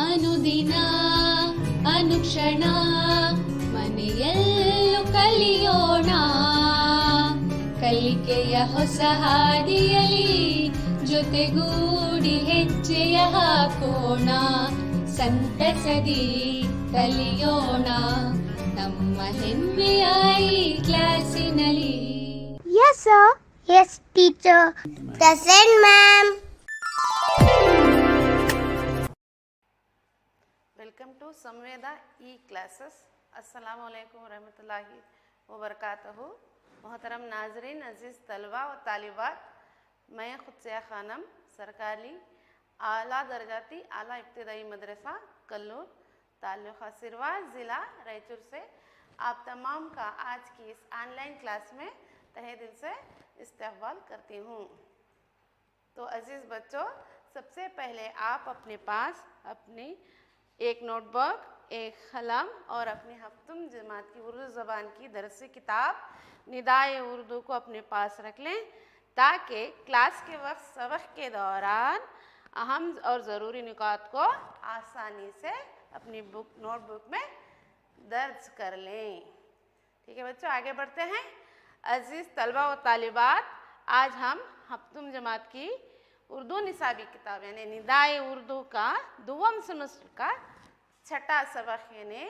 ಅನುದಿನ ಅನುಕ್ಷಣ ಮನೆಯಲ್ಲೂ ಕಲಿಯೋಣ, ಕಲಿಕೆಯ ಹೊಸ ಹಾದಿಯಲಿ ಜೊತೆಗೂಡಿ ಹೆಜ್ಜೆಯ ಹಾಕೋಣ, ಸಂತಸದಿ ಕಲಿಯೋಣ ನಮ್ಮ ಹೆಮ್ಮೆಯ ಈ ಕ್ಲಾಸಿನಲ್ಲಿ. Yes, sir. Yes, teacher. Present, ma'am. Welcome to Samveda E-classes. अस्सलामु अलैकुम रहमतुल्लाहि व बरकातहू। मोहतरम नाजरीन, अजीज़ तलबा व तालिबात, मैं खुदसिया खानम सरकारी आला दर्जाती आला इब्तिदाई मदरसा कल्लूर ताल्लुक़ा सिरवा ज़िला रायचूर से आप तमाम का आज की इस ऑनलाइन क्लास में तहे दिल से इस्तक़बाल करती हूँ। तो अजीज़ बच्चों, सबसे पहले आप अपने पास अपनी एक नोटबुक, एक कलम और अपनी हफ्तुम जमात की उर्दू ज़बान की दरसी किताब निदाए उर्दू को अपने पास रख लें, ताकि क्लास के वक्त सबक के दौरान अहम और ज़रूरी नुकात को आसानी से अपनी नोटबुक में दर्ज कर लें। ठीक है बच्चों, आगे बढ़ते हैं। अजीज़ तलबा व तालिबात, आज हम हफ्तुम जमात की उर्दू निसाबी किताब यानी निदाए उर्दू का दुवम सेमेस्टर का छठा सबक यानी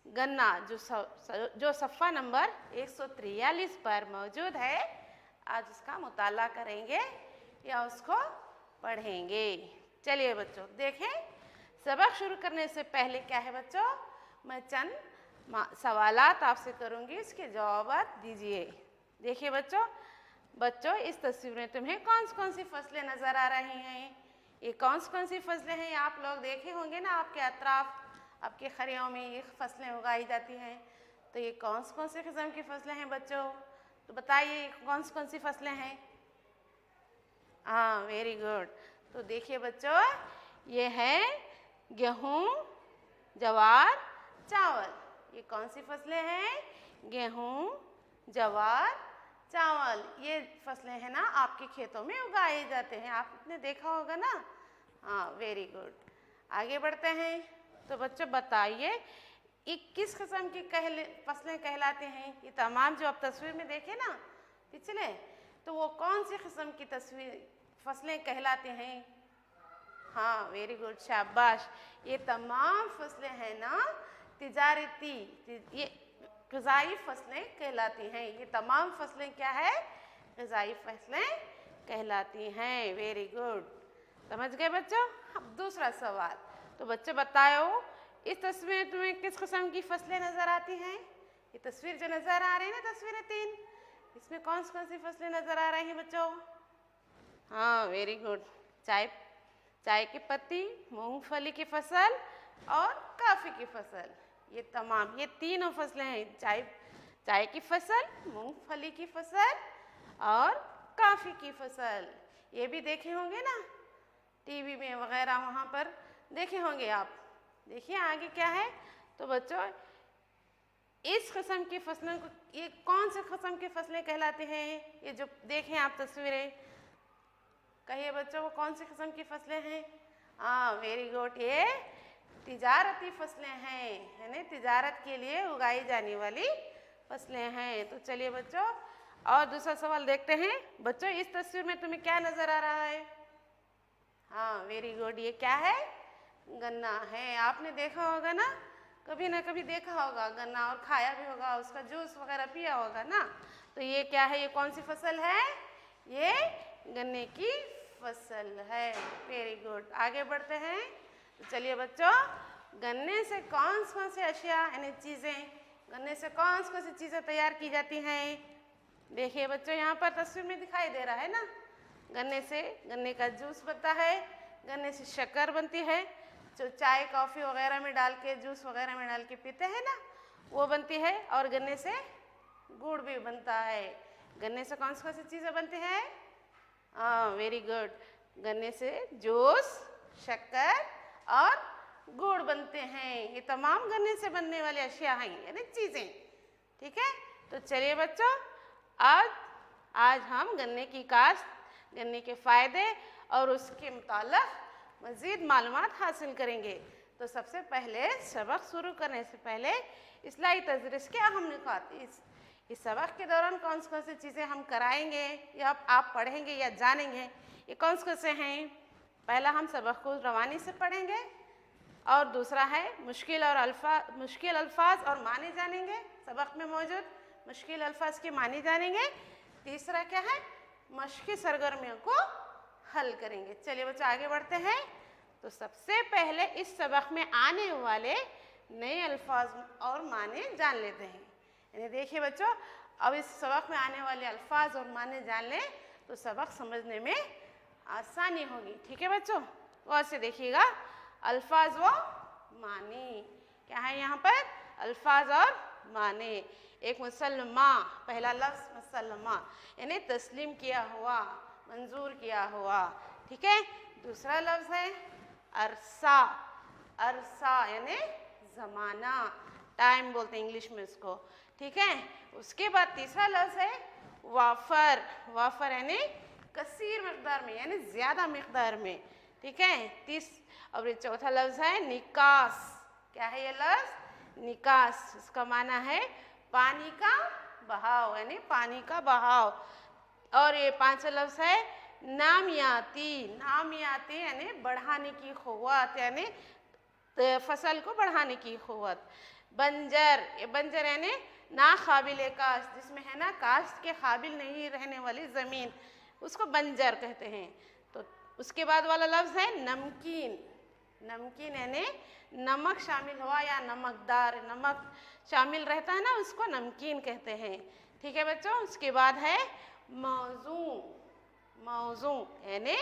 गन्ना जो सफ़ा नंबर 143 पर मौजूद है, आज उसका मुताला करेंगे या उसको पढ़ेंगे। चलिए बच्चों देखें, सबक शुरू करने से पहले क्या है बच्चों, मैं चंद सवालात आपसे करूँगी, इसके जवाब दीजिए। देखिए बच्चों इस तस्वीर में तुम्हें कौन सी फसलें नज़र आ रही हैं? ये कौन सी फसलें हैं? आप लोग देखे होंगे ना, आपके अतराफ आपके खरियों में ये फसलें उगाई जाती हैं। तो ये कौन सी किस्म की फसलें हैं बच्चों? तो बताइए कौन सी फसलें हैं? हाँ, वेरी गुड। तो देखिए बच्चों, ये है गेहूँ, जवार, चावल। ये कौन सी फसलें हैं? गेहूँ, जवार, चावल। ये फसलें हैं ना, आपके खेतों में उगाए जाते हैं, आपने देखा होगा ना। हाँ, वेरी गुड। आगे बढ़ते हैं। तो बच्चों बताइए ये किस किस्म की फसलें कहलाते हैं? ये तमाम जो आप तस्वीर में देखे ना पिछले, तो वो कौन सी किस्म की फसलें कहलाते हैं? हाँ, वेरी गुड, शाबाश। ये तमाम फसलें हैं ना तिजारती, ये ग़िज़ाई फसलें कहलाती हैं। ये तमाम फसलें क्या है? ग़िज़ाई फसलें कहलाती हैं। वेरी गुड, समझ गए बच्चों। अब दूसरा सवाल, तो बच्चों बताओ इस तस्वीर में तुम्हें किस किस्म की फसलें नज़र आती हैं? ये तस्वीर जो नज़र आ रही है ना, तस्वीरें 3, इसमें कौन सी फसलें नज़र आ रही हैं बच्चों? हाँ, वेरी गुड, चाय की पत्ती, मूंगफली की फसल और काफ़ी की फसल। ये तीनों फसलें हैं, चाय की फसल, मूंगफली की फसल और काफ़ी की फसल। ये भी देखे होंगे ना टीवी में वगैरह, वहाँ पर देखे होंगे आप। देखिए आगे क्या है। तो बच्चों इस किस्म की फसलों को ये कौन से किस्म की फसलें कहलाती हैं? ये जो देखें आप तस्वीरें, कहिए बच्चों वो कौन सी किस्म की फसलें हैं? हाँ, वेरी गुड, ये तिजारती फसलें हैं, यानी तिजारत के लिए उगाई जाने वाली फसलें हैं। तो चलिए बच्चों और दूसरा सवाल देखते हैं। बच्चों इस तस्वीर में तुम्हें क्या नज़र आ रहा है? हाँ, वेरी गुड, ये क्या है? गन्ना है। आपने देखा होगा ना कभी देखा होगा गन्ना और खाया भी होगा, उसका जूस वगैरह पिया होगा ना। तो ये क्या है? ये कौन सी फसल है? ये गन्ने की फसल है। वेरी गुड, आगे बढ़ते हैं। तो चलिए बच्चों, गन्ने से कौन सी अशिया यानी चीज़ें, गन्ने से कौन सी चीज़ें तैयार की जाती हैं? देखिए बच्चों यहाँ पर तस्वीर में दिखाई दे रहा है ना, गन्ने का जूस बनता है, गन्ने से शक्कर बनती है, जो चाय कॉफ़ी वगैरह में डाल के जूस वगैरह में डाल के पीते हैं ना, वो बनती है। और गन्ने से गुड़ भी बनता है। गन्ने से कौन सी चीज़ें बनती हैं? हाँ, वेरी गुड, गन्ने से जूस, शक्कर और गुड़ बनते हैं। ये तमाम गन्ने से बनने वाले अशिया हैं यानी चीज़ें। ठीक है, तो चलिए बच्चों आज हम गन्ने की काश्त, गन्ने के फ़ायदे और उसके मुताल्लिक़ मज़ीद मालूमात हासिल करेंगे। तो सबसे पहले सबक शुरू करने से पहले इस्लाही तदरीस के अहम नुकात, इस सबक के दौरान कौन सी चीज़ें हम कराएंगे या आप पढ़ेंगे या जानेंगे, ये कौन से हैं। पहला हम सबक को रवानी से पढ़ेंगे और दूसरा है मुश्किल अल्फाज और माने जानेंगे, सबक में मौजूद मुश्किल अल्फाज के माने जानेंगे। तीसरा क्या है, मश्की सरगर्मियों को हल करेंगे। चलिए बच्चों आगे बढ़ते हैं। तो सबसे पहले इस सबक में आने वाले नए अल्फाज और माने जान लेते हैं। यानी देखिए बच्चों, अब इस सबक में आने वाले अल्फाज और माने जान लें तो सबक समझने में आसानी होगी। ठीक है बच्चों, गौर से देखिएगा। अल्फाज व माने क्या है यहाँ पर, अल्फाज और माने। एक मुसल्लमा, पहला लफ्ज़ मुसल्लमा यानी तस्लीम किया हुआ, मंजूर किया हुआ। ठीक है, दूसरा लफ्ज़ है अरसा, अरसा यानी ज़माना, टाइम बोलते हैं इंग्लिश में उसको। ठीक है, उसके बाद तीसरा लफ्ज़ है वाफर, वाफर यानी कसीर मकदार में यानी ज़्यादा मकदार में। ठीक है, और ये चौथा लफ्ज़ है निकास। क्या है ये लफ्ज़, निकास, इसका माना है पानी का बहाव यानी पानी का बहाव। और ये पांचवा लफ्ज़ है नामियाती, नामियाती यानी बढ़ाने की क़ुव्वत यानी फसल को बढ़ाने की क़ुव्वत। बंजर, ये बंजर यानी नाकाबिले काश्त, जिसमें है ना काश्त के काबिल नहीं रहने वाली ज़मीन, उसको बंजर कहते हैं। तो उसके बाद वाला लफ्ज़ है नमकीन, नमकीन यानी नमक शामिल हुआ या नमकदार, नमक शामिल रहता है ना, उसको नमकीन कहते हैं। ठीक है बच्चों, उसके बाद है मौजू, मौजू यानी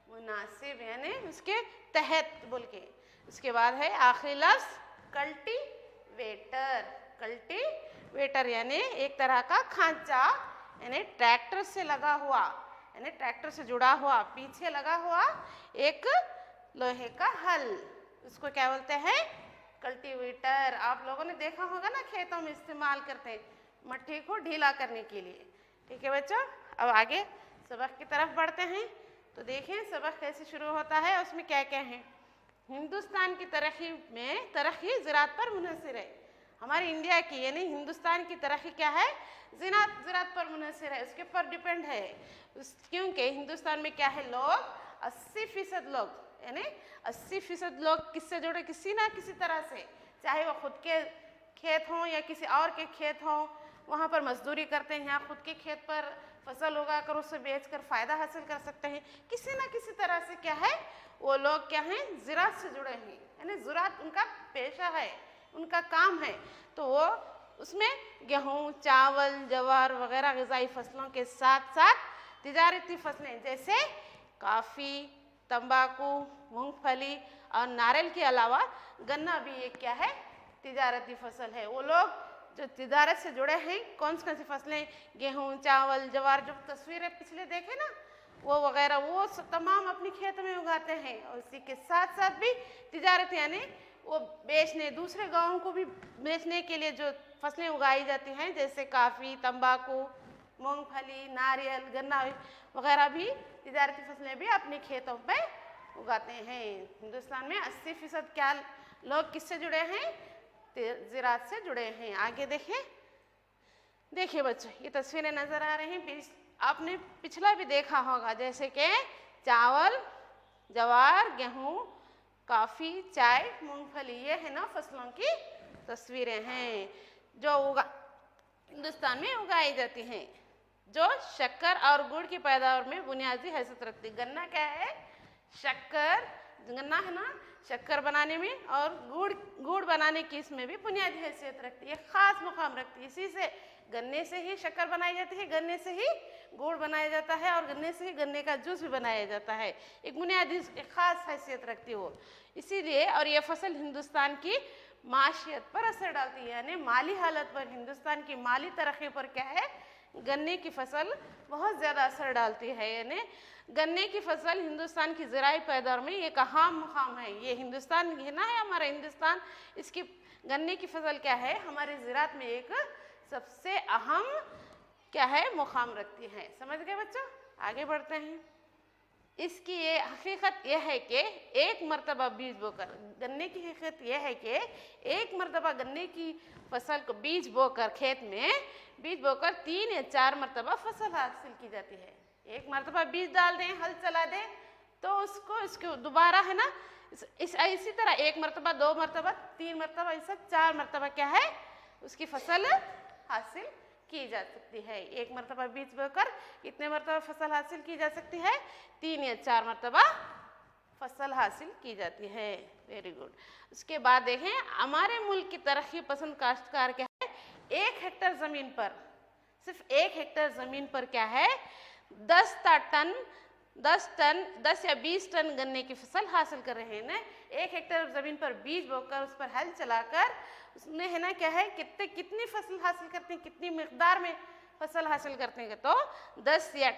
मुनासिब यानी उसके तहत बोल के। उसके बाद है आखिरी लफ्ज़ कल्टीवेटर, कल्टीवेटर यानी एक तरह का खांचा यानी ट्रैक्टर से लगा हुआ यानी ट्रैक्टर से जुड़ा हुआ, पीछे लगा हुआ एक लोहे का हल, उसको क्या बोलते हैं, कल्टीवेटर। आप लोगों ने देखा होगा ना, खेतों में इस्तेमाल करते हैं मट्टी को ढीला करने के लिए। ठीक है बच्चों, अब आगे सबक की तरफ बढ़ते हैं। तो देखें सबक कैसे शुरू होता है, उसमें क्या क्या है। हिंदुस्तान की तरक्की में, तरक्की ज़राअत पर मुनहसर है। हमारे इंडिया की यानी हिंदुस्तान की तरक्की क्या है, ज़राअत पर मुनहसर है, उसके पर डिपेंड है। क्योंकि हिंदुस्तान में क्या है, लोग 80% लोग यानी 80% लोग किससे जुड़े, किसी ना किसी तरह से, चाहे वो खुद के खेत हों या किसी और के खेत हों, वहाँ पर मजदूरी करते हैं, यहाँ खुद के खेत पर फसल उगाकर उसे बेचकर फ़ायदा हासिल कर सकते हैं। किसी ना किसी तरह से क्या है, वो लोग क्या हैं, ज़राअत से जुड़े हैं, यानी ज़राअत उनका पेशा है, उनका काम है। तो वो उसमें गेहूँ, चावल, जवार वगैरह ग़िज़ाई फसलों के साथ साथ तिजारती फसलें जैसे काफ़ी, तंबाकू, मूंगफली और नारियल के अलावा गन्ना भी एक क्या है, तिजारती फसल है। वो लोग जो तिजारत से जुड़े हैं, कौन सी फसलें, गेहूँ, चावल, जवार, जो तस्वीरें पिछले देखे ना, वो वगैरह वो तमाम अपनी खेत में उगाते हैं। और इसी के साथ साथ भी तिजारत यानी वो बेचने, दूसरे गाँवों को भी बेचने के लिए जो फसलें उगाई जाती हैं, जैसे काफ़ी, तंबाकू, मूंगफली, नारियल, गन्ना वगैरह भी तिजारती फसलें भी अपने खेतों पे उगाते हैं। हिंदुस्तान में 80% क्या लोग किससे जुड़े हैं, ज़राअत से जुड़े हैं। आगे देखिए, देखिए बच्चों ये तस्वीरें नज़र आ रही हैं, आपने पिछला भी देखा होगा, जैसे कि चावल, जवार, गेहूँ, काफ़ी, चाय, मूंगफली, ये है ना फसलों की तस्वीरें हैं जो हिंदुस्तान में उगाई जाती हैं, जो शक्कर और गुड़ की पैदावार में बुनियादी हैसियत रखती। गन्ना क्या है, शक्कर, गन्ना है ना, शक्कर बनाने में और गुड़ बनाने की इसमें भी बुनियादी हैसियत रखती है, ख़ास मुकाम रखती है। इसी से गन्ने से ही शक्कर बनाई जाती है, गन्ने से ही गुड़ बनाया जाता है और गन्ने से ही गन्ने का जूस भी बनाया जाता है। एक बुनियादी, एक ख़ास हैसियत रखती है वो, इसीलिए। और ये फसल हिंदुस्तान की माशियत पर असर डालती है, यानी माली हालत पर, हिंदुस्तान की माली तरक्की पर क्या है, गन्ने की फसल बहुत ज़्यादा असर डालती है। यानी गन्ने की फसल हिंदुस्तान की ज़राई पैदावार में एक अहम मुकाम है। ये हिंदुस्तान है ना, है हमारा हिंदुस्तान, इसकी गन्ने की फसल क्या है, हमारे ज़राअत में एक सबसे अहम क्या है, मुकाम रखती है। समझ गए बच्चों, आगे बढ़ते हैं। इसकी ये हकीकत यह है कि एक मरतबा बीज बोकर, गन्ने की हकीकत यह है कि एक मरतबा गन्ने की फसल को बीज बोकर खेत में बीज बोकर 3 या 4 मरतबा फसल हासिल की जाती है। एक मरतबा बीज डाल दें, हल चला दें तो इसको दोबारा है ना इसी तरह 1 मरतबा, 2 मरतबा, 3 मरतबा, ऐसा 4 मरतबा क्या है उसकी फसल हासिल की जा सकती है। एक मरतबा बीज बोकर कितने मरतबा फसल हासिल की जा सकती है? 3 या 4 मरतबा फसल हासिल की जाती है। Very good. उसके बाद देखें हमारे मुल्क की तरक्की पसंद काश्तकार क्या है, 1 हेक्टेयर ज़मीन पर, सिर्फ 1 हेक्टेयर ज़मीन पर क्या है 10 या 20 टन गन्ने की फसल हासिल कर रहे हैं ना। 1 हेक्टेयर ज़मीन पर बीज बोकर उस पर हल चलाकर उसमें है ना क्या है कितनी फसल हासिल करते हैं, कितनी मिकदार में फसल हासिल करते हैं, तो 10 या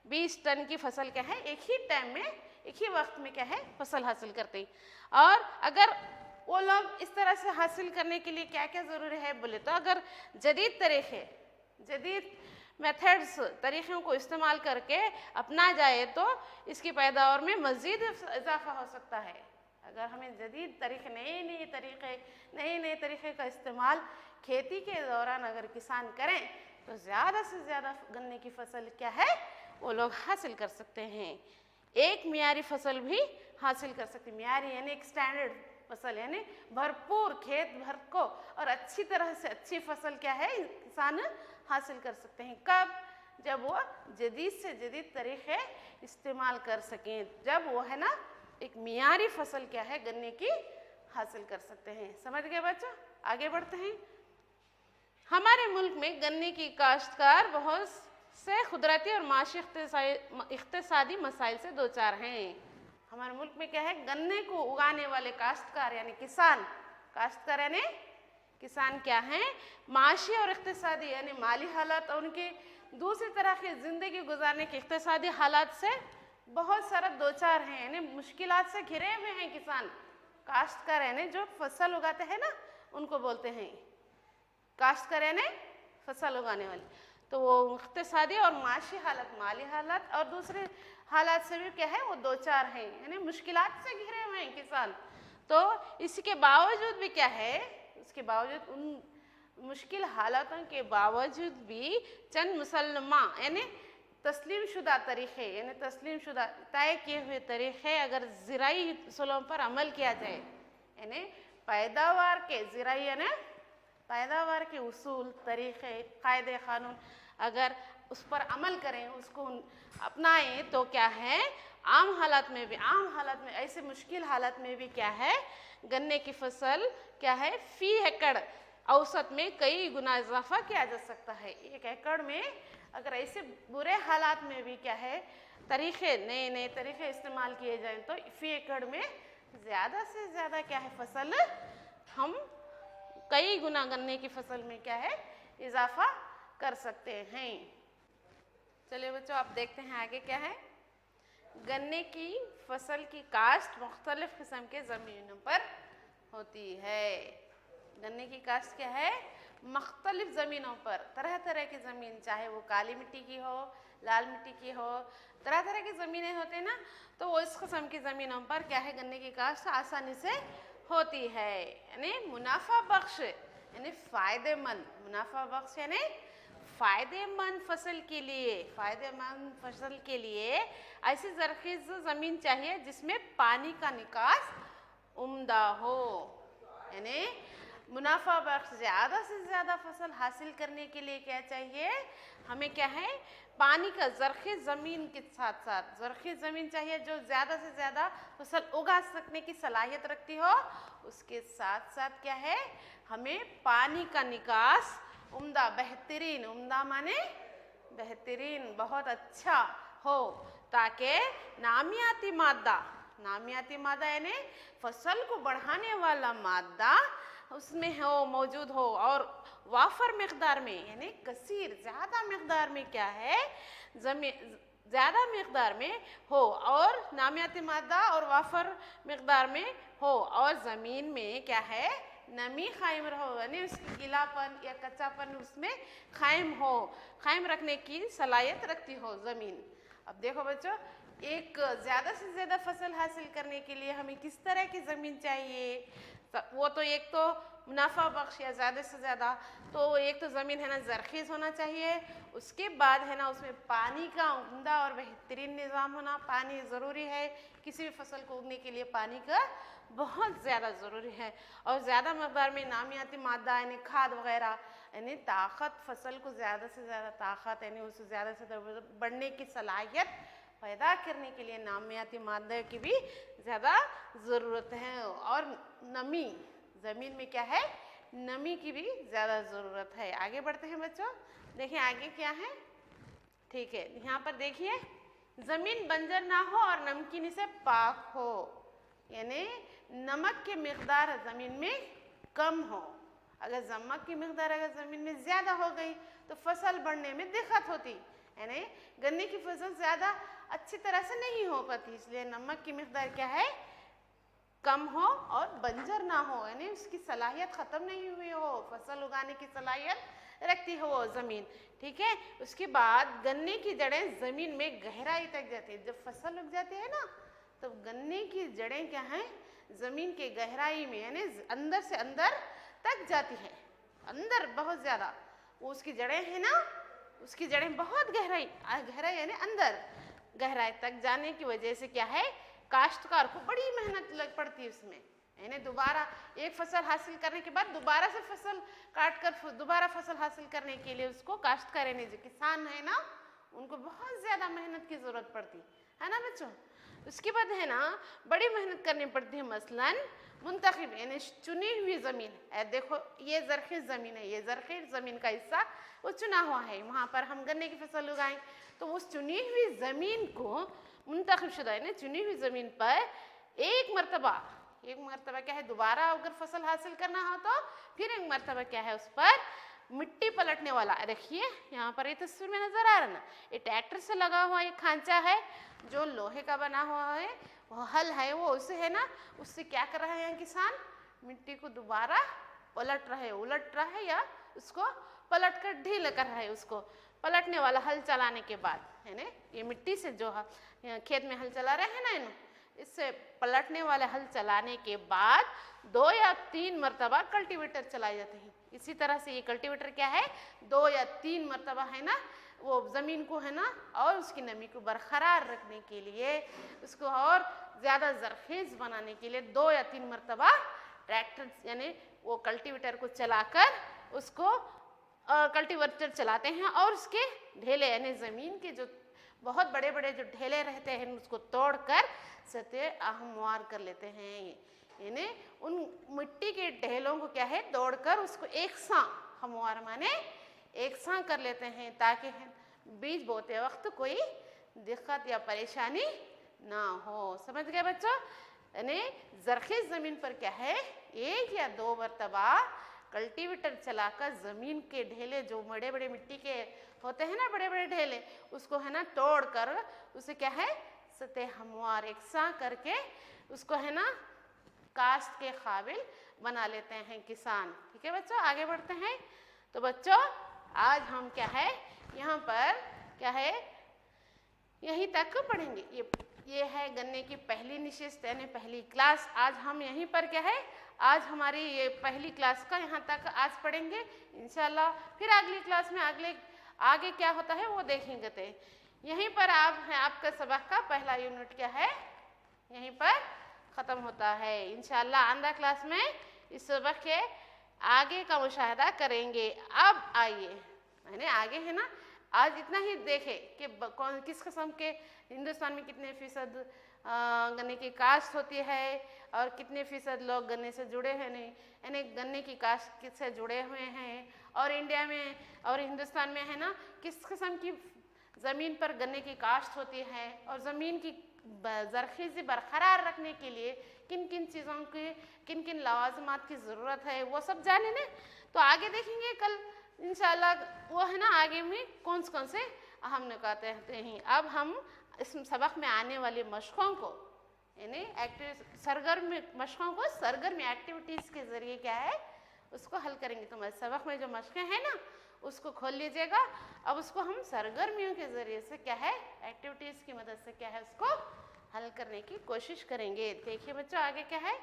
20 टन की फसल क्या है एक ही टाइम में, एक ही वक्त में क्या है फसल हासिल करते हैं। और अगर वो लोग इस तरह से हासिल करने के लिए क्या क्या ज़रूरी है बोले तो अगर जदीद तरीक़े, जदीद मेथड्स, तरीक़ों को इस्तेमाल करके अपना जाए तो इसकी पैदावार में मज़ीद इजाफा हो सकता है। अगर हमें जदीद तरीक़े, नए तरीक़े का इस्तेमाल खेती के दौरान अगर किसान करें तो ज़्यादा से ज़्यादा गन्ने की फसल क्या है वो लोग हासिल कर सकते हैं। एक मियारी फसल भी हासिल कर सकते हैं। मियारी यानी एक स्टैंडर्ड फसल, यानी भरपूर खेत भर को और अच्छी तरह से अच्छी फसल क्या है किसान हासिल कर सकते हैं। कब? जब वो जदीद से जदीद तरीक़े इस्तेमाल कर सकें, जब वो है ना एक मियारी फसल क्या है गन्ने की हासिल कर सकते हैं। समझ गए बच्चों? आगे बढ़ते हैं। हमारे मुल्क में गन्ने की काश्तकार बहुत से कुदरती और माशी इख्तिसादी मसाइल से दो चार हैं। हमारे मुल्क में क्या है गन्ने को उगाने वाले काश्तकार यानी किसान, काश्तकार यानी किसान क्या हैं माशी और इख्तिसादी यानी माली हालात और उनके दूसरी तरह की ज़िंदगी गुजारने के इख्तिसादी हालात से बहुत सारा दो चार हैं, यानी मुश्किलात से घिरे हुए हैं किसान। काश्तकार यानी जो फसल उगाते हैं ना उनको बोलते हैं काश्तकार यानी फसल उगाने वाले। तो वो इख्तिसादी और माशी हालत, माली हालत और दूसरे हालात से भी क्या है वो दो चार हैं, यानी मुश्किलात से घिरे हुए हैं किसान। तो इसके बावजूद भी क्या है, उसके बावजूद उन मुश्किल हालातों के बावजूद भी चंद मुसल्लमा यानी तस्लीम शुदा तरीक़े, यानी तस्लीम शुदा तय किए हुए तरीक़े अगर ज़राई उसूलों पर अमल किया जाए, यानी पैदावार के ज़राई यानी पैदावार के उसूल, तरीक़े, कायदे क़ानून अगर उस पर अमल करें, उसको अपनाएं तो क्या है आम हालात में भी, आम हालात में ऐसे मुश्किल हालात में भी क्या है गन्ने की फसल क्या है फ़ी एकड़ औसत में कई गुना इजाफा किया जा सकता है। 1 एकड़ में अगर ऐसे बुरे हालात में भी क्या है तरीक़े, नए तरीक़े इस्तेमाल किए जाएं तो फ़ी एकड़ में ज़्यादा से ज़्यादा क्या है फसल हम कई गुना गन्ने की फसल में क्या है इजाफा कर सकते हैं। चलिए बच्चों आप देखते हैं आगे क्या है। गन्ने की फसल की काश्त मुख्तलिफ किस्म के ज़मीनों पर होती है। गन्ने की काश्त क्या है मुख्तलिफ ज़मीनों पर, तरह तरह की ज़मीन, चाहे वो काली मिट्टी की हो, लाल मिट्टी की हो, तरह तरह की ज़मीनें होते हैं ना, तो वो इस किस्म की ज़मीनों पर क्या है गन्ने की काश्त आसानी से होती है। यानी मुनाफा बख्श यानी फ़ायदेमंद, मुनाफा बख्श यानी फ़ायदेमंद फसल के लिए, फ़ायदेमंद फसल के लिए ऐसी ज़रख़ीज़ ज़मीन चाहिए जिसमें पानी का निकास उम्दा हो। यानी मुनाफा बख्श ज़्यादा से ज़्यादा फसल हासिल करने के लिए क्या चाहिए हमें क्या है पानी का ज़रख़ीज़ ज़मीन के साथ साथ ज़रख़ीज़ ज़मीन चाहिए जो ज़्यादा से ज़्यादा फसल उगा सकने की सलाहियत रखती हो। उसके साथ साथ क्या है हमें पानी का निकास उम्दा, बेहतरीन, उम्दा माने बेहतरीन, बहुत अच्छा हो, ताकि नामियाती मादा यानी फसल को बढ़ाने वाला मादा उसमें हो, मौजूद हो और वाफर मकदार में यानी कसीर, ज़्यादा मकदार में क्या है ज़मीन ज़्यादा मकदार में हो और नामियाती मादा और वाफर मकदार में हो और ज़मीन में क्या है नमी कायम रहो, यानी उसकी गीलापन या कच्चापन उसमें कायम रखने की सलाहियत रखती हो ज़मीन। अब देखो बच्चों एक ज़्यादा से ज़्यादा फसल हासिल करने के लिए हमें किस तरह की ज़मीन चाहिए, वो तो एक तो मुनाफा बख्श या ज़्यादा से ज़्यादा, तो एक तो ज़मीन है ना ज़रख़ीज़ होना चाहिए, उसके बाद है ना उसमें पानी का उम्दा और बेहतरीन निज़ाम होना। पानी ज़रूरी है, किसी भी फसल को उगने के लिए पानी का बहुत ज़्यादा ज़रूरी है, और ज़्यादा मकदार में नामियाती मादा यानी खाद वगैरह, यानी ताकत, फसल को ज़्यादा से ज़्यादा ताकत यानी उसे ज़्यादा से ज़्यादा बढ़ने की सलाहियत पैदा करने के लिए नामियाती मादा की भी ज़्यादा ज़रूरत है। और नमी, ज़मीन में क्या है, नमी की भी ज़्यादा ज़रूरत है। आगे बढ़ते हैं बच्चों, देखिए आगे क्या है। ठीक है, यहाँ पर देखिए, ज़मीन बंजर ना हो और नमकीनी से पाक हो, यानी नमक की मिकदार ज़मीन में कम हो। अगर नमक की मिकदार अगर ज़मीन में ज़्यादा हो गई तो फसल बढ़ने में दिक्कत होती, यानी गन्ने की फसल ज़्यादा अच्छी तरह से नहीं हो पाती। इसलिए नमक की मिकदार क्या है, कम हो और बंजर ना हो, यानी उसकी सलाहियत ख़त्म नहीं हुई हो, फसल उगाने की सलाहियत रखती हो वो ज़मीन। ठीक है, उसके बाद गन्ने की जड़ें ज़मीन में गहराई तक जाती है। जब फसल उग जाती है ना, तो गन्ने की जड़ें क्या हैं, ज़मीन के गहराई में यानी अंदर से अंदर तक जाती है, अंदर बहुत ज़्यादा वो उसकी जड़ें हैं ना, उसकी जड़ें बहुत गहराई यानी अंदर गहराई तक जाने की वजह से क्या है, काश्तकार को बड़ी मेहनत लग पड़ती है उसमें, यानी दोबारा एक फसल हासिल करने के बाद दोबारा से फसल काट कर दोबारा फसल हासिल करने के लिए उसको काश्तकार यानी जो किसान है ना, उनको बहुत ज़्यादा मेहनत की ज़रूरत पड़ती है ना बच्चों। उसके बाद है ना बड़ी मेहनत करनी पड़ती है, मसलन मुंतखब यानी चुनी हुई ज़मीन है। देखो ये ज़रख़ीज़ ज़मीन है, ये ज़रख़ीज़ ज़मीन का हिस्सा वो चुना हुआ है, वहाँ पर हम गन्ने की फसल उगाएं, तो उस चुनी हुई ज़मीन को मुंतखब शुदा यानी चुनी हुई ज़मीन पर एक मरतबा क्या है, दोबारा अगर फसल हासिल करना हो तो फिर एक मरतबा क्या है, उस पर मिट्टी पलटने वाला। देखिए यहाँ पर ये तस्वीर में नज़र आ रहा है ना, ये ट्रैक्टर से लगा हुआ एक खांचा है जो लोहे का बना हुआ है, वो हल है, वो उसे है ना, उससे क्या कर रहा है यहाँ किसान, मिट्टी को दोबारा उलट रहा है या उसको पलट कर ढीला कर रहा है। उसको पलटने वाला हल चलाने के बाद है ना, ये मिट्टी से जो खेत में हल चला रहे हैं ना, इन्हों इससे पलटने वाले हल चलाने के बाद 2 या 3 मरतबा कल्टीवेटर चलाए जाते हैं। इसी तरह से ये कल्टीवेटर क्या है, 2 या 3 मरतबा है ना वो ज़मीन को है ना और उसकी नमी को बरकरार रखने के लिए, उसको और ज़्यादा ज़रख़ीज़ बनाने के लिए 2 या 3 मरतबा ट्रैक्टर यानी वो कल्टीवेटर को चलाकर उसको कल्टीवेटर चलाते हैं और उसके ढेले यानी ज़मीन के जो बहुत बड़े बड़े जो ढेले रहते हैं उसको तोड़कर सतह हमवार कर लेते हैं, यानी उन मिट्टी के ढेलों को क्या है तोड़कर उसको एक सां हमवार माने एक सां कर लेते हैं, ताकि बीज बोते वक्त कोई दिक्कत या परेशानी ना हो। समझ गए बच्चों, यानी ज़रख़ीज़ ज़मीन पर क्या है, 1 या 2 मरतबा कल्टीवेटर चलाकर ज़मीन के ढेले जो बड़े बड़े मिट्टी के होते हैं ना, बड़े बड़े ढेले, उसको है ना तोड़कर उसे क्या है सतह हमवार एक सां करके उसको है ना काश्त के काबिल बना लेते हैं किसान। ठीक है बच्चों, आगे बढ़ते हैं। तो बच्चों आज हम क्या है यहाँ पर क्या है यहीं तक पढ़ेंगे। ये है गन्ने की पहली निशिस्त यानी पहली क्लास। आज हम यहीं पर क्या है, आज हमारी ये पहली क्लास का यहाँ तक आज पढ़ेंगे इंशाल्लाह। फिर अगली क्लास में आगे क्या होता है वो देखेंगे। तो यहीं पर आपका सबक का पहला यूनिट क्या है यहीं पर ख़त्म होता है। इंशाल्लाह आंदा क्लास में इस सबक के आगे का मुशाहिदा करेंगे। अब आइए मैंने आगे है ना आज इतना ही देखे कि किस किस्म के हिंदुस्तान में कितने फ़ीसद गन्ने की काश्त होती है और कितने फ़ीसद लोग गन्ने से जुड़े हैं नहीं, यानी गन्ने की काश्त से जुड़े हुए हैं, और इंडिया में और हिंदुस्तान में है ना किस किस्म की ज़मीन पर गन्ने की काश्त होती है, और ज़मीन की ज़रख़ीज़ी बरकरार रखने के लिए किन किन चीज़ों की किन किन लवाज़िमात की ज़रूरत है वो सब जाने ने। तो आगे देखेंगे कल इंशाल्लाह वो है ना आगे में कौन से अहम नुकात हैं। अब हम इस सबक में आने वाली मशक़ों को यानी सरगर्म मशक़ों को सरगर्म एक्टिविटीज़ के ज़रिए क्या है उसको हल करेंगे। तो सबक में जो मशक़ें हैं ना उसको खोल लीजिएगा। अब उसको हम सरगर्मियों के ज़रिए से क्या है, एक्टिविटीज़ की मदद से क्या है उसको हल करने की कोशिश करेंगे। देखिए बच्चों आगे क्या है।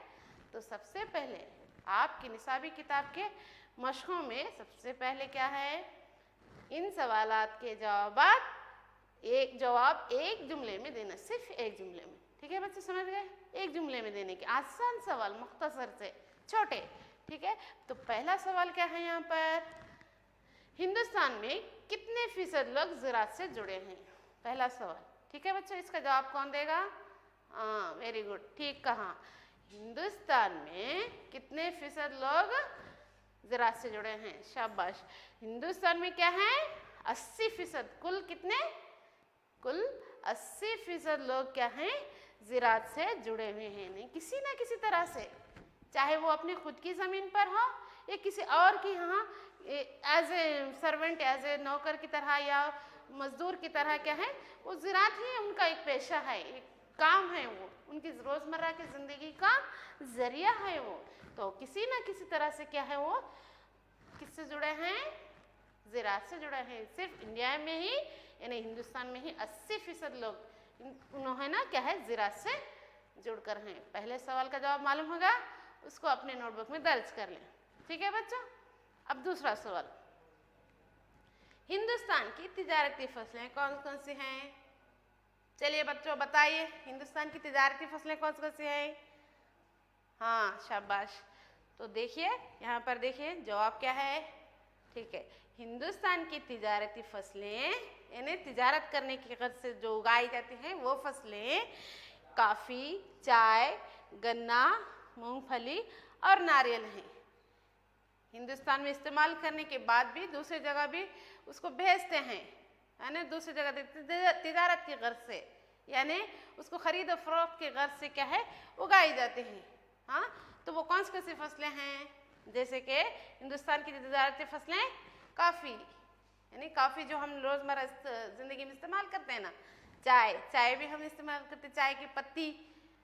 तो सबसे पहले आपकी निसाबी किताब के मशकों में सबसे पहले क्या है, इन सवालात के जवाब एक जुमले में देना, सिर्फ एक जुमले में। ठीक है बच्चे, समझ गए? एक जुमले में देने के आसान सवाल, मुख्तसर से छोटे। ठीक है, तो पहला सवाल क्या है यहाँ पर, हिंदुस्तान में कितने फीसद लोग ज़राअत से जुड़े हैं? पहला सवाल। ठीक है बच्चों, इसका जवाब कौन देगा? हाँ, वेरी गुड, ठीक कहा। हिंदुस्तान में कितने फीसद लोग ज़राअत से जुड़े हैं? शाबाश। हिंदुस्तान में क्या है, 80%। कुल कितने? कुल 80% लोग क्या हैं, ज़राअत से जुड़े हुए हैं। नहीं, किसी ना किसी तरह से, चाहे वो अपनी खुद की ज़मीन पर हो या किसी और की यहाँ as a servant, as a नौकर की तरह या मजदूर की तरह क्या है, वो ज़राअत ही उनका एक पेशा है, एक काम है, वो उनकी रोज़मर्रा की ज़िंदगी का ज़रिया है वो। तो किसी ना किसी तरह से क्या है, वो किससे जुड़े हैं? ज़राअत से जुड़े हैं। सिर्फ इंडिया में ही यानी हिंदुस्तान में ही 80% लोग उन्होंने ना क्या है, ज़राअत से जुड़कर हैं। पहले सवाल का जवाब मालूम होगा, उसको अपने नोटबुक में दर्ज कर लें। ठीक है बच्चों, अब दूसरा सवाल, हिंदुस्तान की तिजारती फसलें कौन कौन सी हैं? चलिए बच्चों बताइए, हिंदुस्तान की तिजारती फसलें कौन कौन सी हैं? हाँ, शाबाश। तो देखिए यहाँ पर देखिए जवाब क्या है। ठीक है, हिंदुस्तान की तिजारती फसलें यानी तिजारत करने की गर्ज से जो उगाई जाती हैं वो फसलें काफ़ी, चाय, गन्ना, मूंगफली और नारियल हैं। हिंदुस्तान में इस्तेमाल करने के बाद भी दूसरी जगह भी उसको भेजते हैं, यानी दूसरी जगह तिजारत की गर्ज से, यानी उसको खरीद और फरोख्त की गर्ज से क्या है, उगाई जाती हैं। हाँ, तो वो कौन सी फसलें हैं? जैसे कि हिंदुस्तान की तिजारती फसलें काफ़ी, यानी काफ़ी जो हम रोज़मर्रा ज़िंदगी में इस्तेमाल करते हैं ना, चाय भी हम इस्तेमाल करते हैं, चाय की पत्ती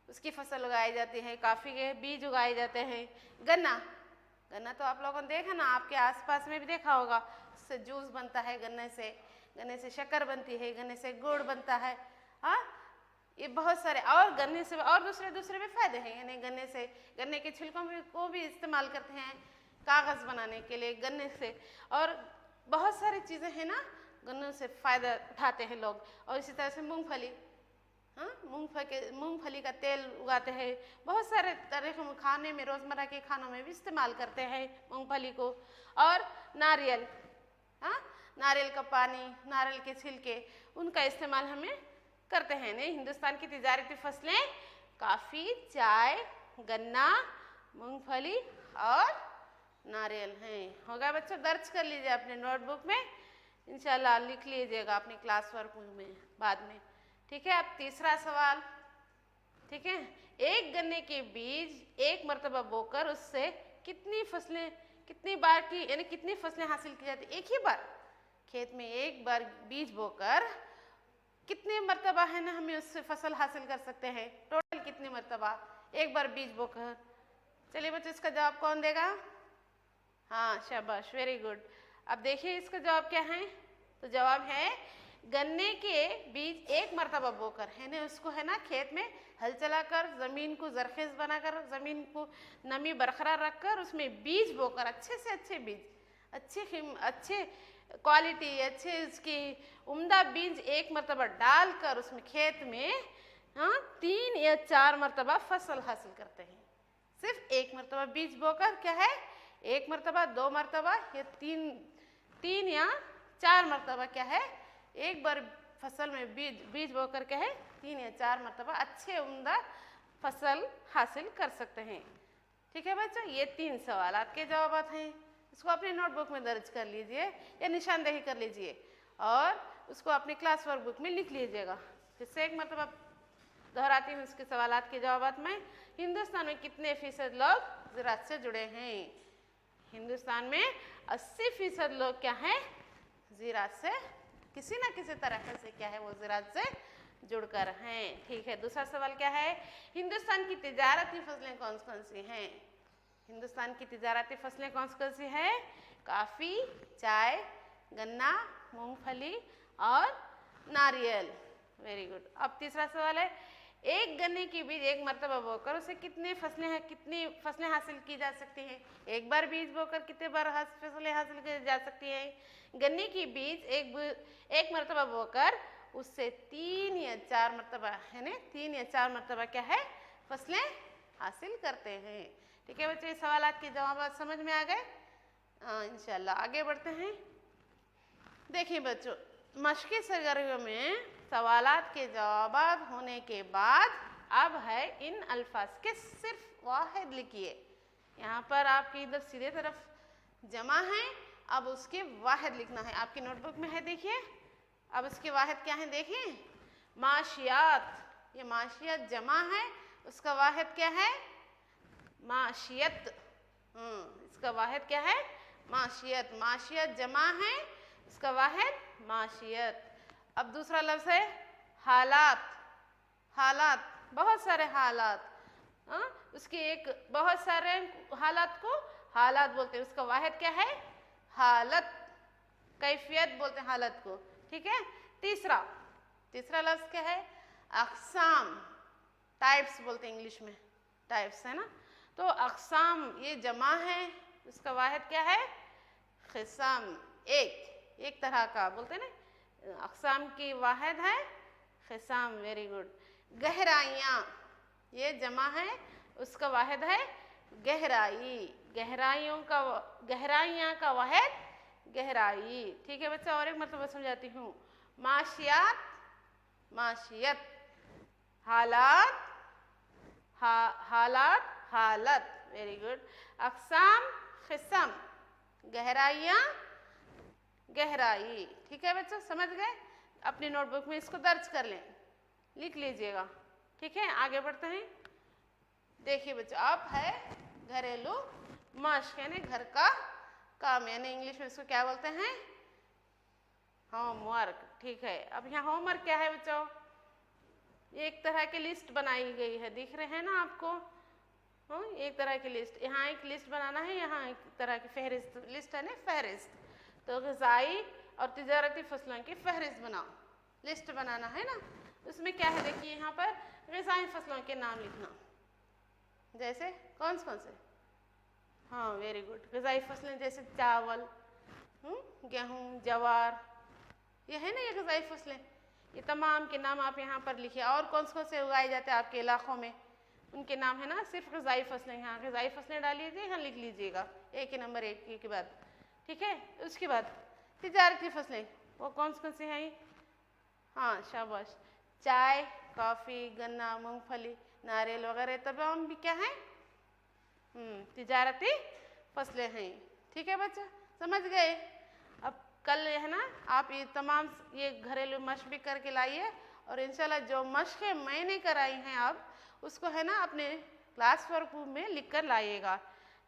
उसकी फसल उगाई जाती है, काफ़ी के बीज उगाए जाते हैं। गन्ना तो आप लोगों ने देखा ना, आपके आसपास में भी देखा होगा, उससे जूस बनता है, गन्ने से शक्कर बनती है, गन्ने से गुड़ बनता है। हाँ, ये बहुत सारे और गन्ने से और दूसरे भी फायदे हैं। यानी गन्ने के छिलकों को भी इस्तेमाल करते हैं कागज़ बनाने के लिए, गन्ने से और बहुत सारी चीज़ें हैं ना, गन्नों से फ़ायदा उठाते हैं लोग। और इसी तरह से मूंगफली, हाँ, मूंगफली का तेल उगाते हैं, बहुत सारे तरह के खाने में, रोज़मर्रा के खानों में भी इस्तेमाल करते हैं मूंगफली को। और नारियल, हाँ, नारियल का पानी, नारियल के छिलके, उनका इस्तेमाल हमें करते हैं। नहीं, हिंदुस्तान की तिजारती फसलें काफ़ी, चाय, गन्ना, मूंगफली और नारियल हैं। होगा बच्चों, दर्ज कर लीजिए अपने नोटबुक में, इंशाल्लाह लिख लीजिएगा अपने क्लास वर्क में बाद में। ठीक है, अब तीसरा सवाल। ठीक है, एक गन्ने के बीज एक मरतबा बोकर उससे कितनी फसलें हासिल की जाती? एक ही बार खेत में एक बार बीज बोकर कितने मरतबा है ना हमें उससे फसल हासिल कर सकते हैं? टोटल कितने मरतबा एक बार बीज बोकर? चलिए बच्चों, इसका जवाब कौन देगा? हाँ, शाबाश, वेरी गुड। अब देखिए इसका जवाब क्या है। तो जवाब है गन्ने के बीज एक मरतबा बोकर, है ना, उसको है ना खेत में हल चलाकर, ज़मीन को ज़रख़ेज़ बनाकर, ज़मीन को नमी बरकरार रखकर उसमें बीज बोकर, अच्छे से अच्छे बीज, अच्छे क्वालिटी, अच्छे उसकी उम्दा बीज एक मरतबा डालकर उसमें खेत में, हाँ, 3 या 4 मरतबा फसल हासिल करते हैं। सिर्फ एक मरतबा बीज बोकर क्या है, एक मरतबा, 2 मरतबा या 3 या 4 मरतबा क्या है, एक बार फसल में बीज बोकर क्या है 3 या 4 मरतबा अच्छे उम्दा फसल हासिल कर सकते हैं। ठीक है बच्चों, ये 3 सवालात के जवाब हैं। इसको अपनी नोटबुक में दर्ज कर लीजिए या निशानदेही कर लीजिए और उसको अपनी क्लास वर्क बुक में लिख लीजिएगा। फिर से एक मरतबा दोहराती हूँ इसके सवालात के जवाब में। हिंदुस्तान में कितने फीसद लोग ज़राअत से जुड़े हैं? हिंदुस्तान में 80% लोग क्या हैं, ज़राअत से किसी ना किसी तरह से क्या है, वो ज़राअत से जुड़कर हैं। ठीक है, दूसरा सवाल क्या है, हिंदुस्तान की तिजारती फसलें कौन कौन सी हैं? हिंदुस्तान की तिजारती फसलें कौन कौन सी हैं? काफ़ी, चाय, गन्ना, मूंगफली और नारियल। Very good. अब तीसरा सवाल है, एक गन्ने की बीज एक मरतबा बोकर उसे कितनी फसलें हासिल की जा सकती हैं? एक बार बीज बोकर कितने बार फसलें हासिल की जा सकती हैं? गन्ने की बीज एक मरतबा बोकर उससे 3 या 4 मरतबा, है ना, 3 या 4 मरतबा क्या है, फसलें हासिल करते हैं। ठीक है बच्चों, ये सवालात के जवाब समझ में आ गए? इंशाल्लाह आगे बढ़ते हैं। देखिए बच्चों, मश्की सरगर्मियों में सवालात के जवाब होने के बाद अब है इन अल्फाज के सिर्फ वाहिद लिखिए। यहाँ पर आपकी इधर सीधे तरफ जमा है, अब उसके वाहिद लिखना है। आपकी नोटबुक में है, देखिए। अब इसके वाहिद क्या है, देखिए। माशियात, ये माशियत जमा है, उसका वाहिद क्या है, माशियत। इसका वाहिद क्या है, माशियत। माशियत जमा है, इसका वाहिद माशियत। अब दूसरा लफ्ज़ है हालात। हालात, बहुत सारे हालात, उसके एक बहुत सारे हालात को हालात बोलते हैं, उसका वाहिद क्या है, हालत। कैफियत बोलते हैं हालत को। ठीक है। तीसरा लफ्ज़ क्या है, अक़साम। टाइप्स बोलते हैं इंग्लिश में, टाइप्स, है ना। तो अक़साम ये जमा है, उसका वाहिद क्या है, क़िस्म। एक तरह का बोलते हैं ना, अक़साम की वाहिद है क़िस्म। Very good. गहराइयाँ, ये जमा है, उसका वाहिद है गहराई। गहराइयाँ का वाहिद गहराई। ठीक है बच्चा, और एक मतलब समझाती हूँ। माशियात, माशियत। हालात, हालत। Very good. अक़साम, क़िस्म। गहराइयाँ, गहराई। ठीक है बच्चों, समझ गए? अपनी नोटबुक में इसको दर्ज कर लें, लिख लीजिएगा। ठीक है, आगे बढ़ते हैं। देखिए बच्चों, अब है घरेलू मश्क, यानी घर का काम, यानी इंग्लिश में इसको क्या बोलते हैं, होमवर्क। ठीक है। अब यहाँ होमवर्क क्या है बच्चों, एक तरह की लिस्ट बनाई गई है, दिख रहे हैं ना आपको। एक तरह की लिस्ट, यहाँ एक लिस्ट बनाना है, यहाँ एक तरह की फहरिस्त लिस्ट है ना, फहरिस्त। तो ग़िज़ाई और तिजारती फसलों की फहरिस्त बनाओ, लिस्ट बनाना है ना। उसमें क्या है, देखिए यहाँ पर ग़िज़ाई फसलों के नाम लिखना, जैसे कौन से। हाँ, वेरी गुड। ग़िज़ाई फसलें जैसे चावल, गेहूँ, जवार, ये है ना, ये ग़िज़ाई फसलें। ये तमाम के नाम आप यहाँ पर लिखिए। और कौन से उगाए जाते हैं आपके इलाकों में, उनके नाम है ना। सिर्फ ग़िज़ाई फसलें, यहाँ ग़िज़ाई फसलें डाल लीजिए, यहाँ लिख लीजिएगा, एक ही नंबर, एक के बाद। ठीक है। उसके बाद तिजारती फसलें, वो कौन सी हैं? हाँ, शाबाश। चाय, कॉफ़ी, गन्ना, मूंगफली, नारियल वगैरह तमाम भी क्या हैं, तिजारती फसलें हैं। ठीक है बच्चा, समझ गए? अब कल है ना, आप ये तमाम ये घरेलू मश्क भी करके लाइए, और इंशाल्लाह जो मश्क़ें मैंने कराई हैं अब उसको है ना अपने क्लास वर्क में लिख कर लाइएगा।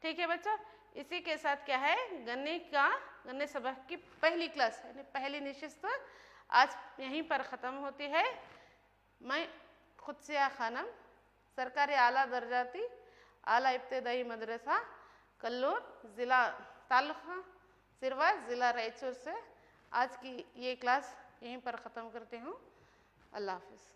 ठीक है बच्चों, इसी के साथ क्या है, गन्ने सबक की पहली क्लास यानी पहली नशिस्त आज यहीं पर ख़त्म होती है। मैं खुदसिया खानम, सरकारी आला दर्जाती आला इब्तदाई मदरसा कल्लूर, ज़िला तालुका सिरवा, ज़िला रायचूर से आज की ये क्लास यहीं पर ख़त्म करती हूँ। अल्लाह हाफ़िज़।